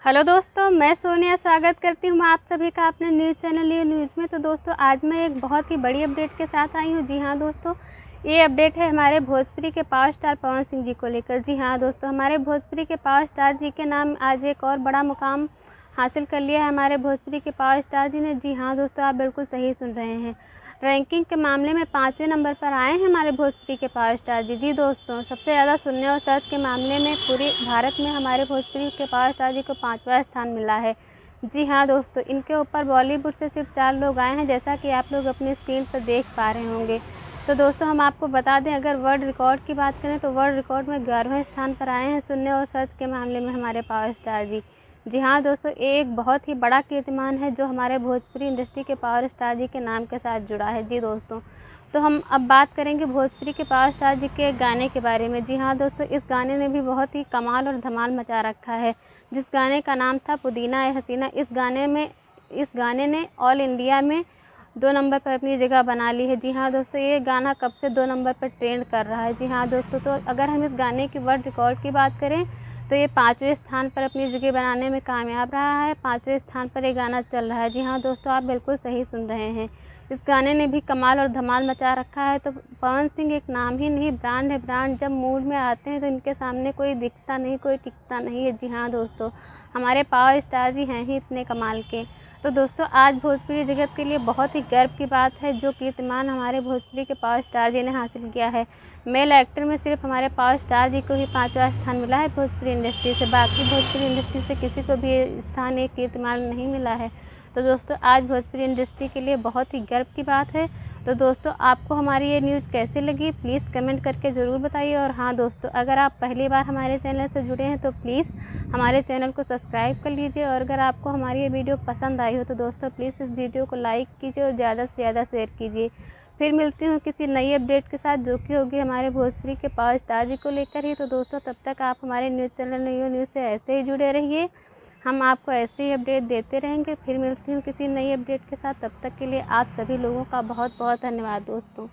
Hello दोस्तों, मैं सोनिया स्वागत करती हूँ आप सभी का अपने न्यूज़ चैनल ये न्यूज़ में। तो दोस्तों आज मैं एक बहुत ही बड़ी अपडेट के साथ आई हूँ। जी हाँ दोस्तों, ये अपडेट है हमारे भोजपुरी के पावर स्टार पवन सिंह जी को लेकर। जी हाँ दोस्तों, हमारे भोजपुरी के पावर स्टार जी के नाम आज एक और बड़ा मुकाम हासिल कर लिया है हमारे भोजपुरी के पावर स्टार जी ने। जी हाँ दोस्तों, आप बिल्कुल सही सुन रहे हैं। रैंकिंग के मामले में 5वें नंबर पर आए हैं हमारे भोजपुरी के पावर स्टार जी। जी दोस्तों, सबसे ज़्यादा सुनने और सर्च के मामले में पूरे भारत में हमारे भोजपुरी के पावर स्टार जी को 5वां स्थान मिला है। जी हाँ दोस्तों, इनके ऊपर बॉलीवुड से सिर्फ 4 लोग आए हैं, जैसा कि आप लोग अपनी स्क्रीन पर देख पा रहे होंगे। तो दोस्तों हम आपको बता दें, अगर वर्ल्ड रिकॉर्ड की बात करें तो वर्ल्ड रिकॉर्ड में 11वें स्थान पर आए हैं सुनने और सर्च के मामले में हमारे पावर स्टार जी। जी हाँ दोस्तों, ये एक बहुत ही बड़ा कीर्तिमान है जो हमारे भोजपुरी इंडस्ट्री के पावर स्टार जी के नाम के साथ जुड़ा है। जी दोस्तों, तो हम अब बात करेंगे भोजपुरी के पावर स्टार जी के गाने के बारे में। जी हाँ दोस्तों, इस गाने ने भी बहुत ही कमाल और धमाल मचा रखा है, जिस गाने का नाम था पुदीना ए हसीना। इस गाने ने ऑल इंडिया में 2 नंबर पर अपनी जगह बना ली है। जी हाँ दोस्तों, ये गाना कब से 2 नंबर पर ट्रेंड कर रहा है। जी हाँ दोस्तों, तो अगर हम इस गाने की वर्ल्ड रिकॉर्ड की बात करें तो ये 5वें स्थान पर अपनी जगह बनाने में कामयाब रहा है। 5वें स्थान पर ये गाना चल रहा है। जी हाँ दोस्तों, आप बिल्कुल सही सुन रहे हैं। इस गाने ने भी कमाल और धमाल मचा रखा है। तो पवन सिंह एक नाम ही नहीं, ब्रांड है ब्रांड। जब मूड में आते हैं तो इनके सामने कोई दिखता नहीं, कोई टिकता नहीं है। जी हाँ दोस्तों, हमारे पावर स्टार जी हैं ही इतने कमाल के। तो दोस्तों आज भोजपुरी जगत के लिए बहुत ही गर्व की बात है जो कीर्तिमान हमारे भोजपुरी के पावर स्टार जी ने हासिल किया है। मेल एक्टर में सिर्फ हमारे पावर स्टार जी को ही 5वां स्थान मिला है भोजपुरी इंडस्ट्री से। बाकी भोजपुरी इंडस्ट्री से किसी को भी ये स्थान, एक कीर्तिमान नहीं मिला है। तो दोस्तों आज भोजपुरी इंडस्ट्री के लिए बहुत ही गर्व की बात है। तो दोस्तों आपको हमारी ये न्यूज़ कैसे लगी प्लीज़ कमेंट करके ज़रूर बताइए। और हाँ दोस्तों, अगर आप पहली बार हमारे चैनल से जुड़े हैं तो प्लीज़ हमारे चैनल को सब्सक्राइब कर लीजिए। और अगर आपको हमारी ये वीडियो पसंद आई हो तो दोस्तों प्लीज़ इस वीडियो को लाइक कीजिए और ज़्यादा से ज़्यादा शेयर कीजिए। फिर मिलती हूँ किसी नई अपडेट के साथ जो कि होगी हमारे भोजपुरी के पावर स्टार जी को लेकर ही। तो दोस्तों तब तक आप हमारे न्यूज़ चैनल न्यू न्यूज़ से ऐसे ही जुड़े रहिए, हम आपको ऐसे ही अपडेट देते रहेंगे। फिर मिलती हूँ किसी नई अपडेट के साथ, तब तक के लिए आप सभी लोगों का बहुत बहुत धन्यवाद दोस्तों।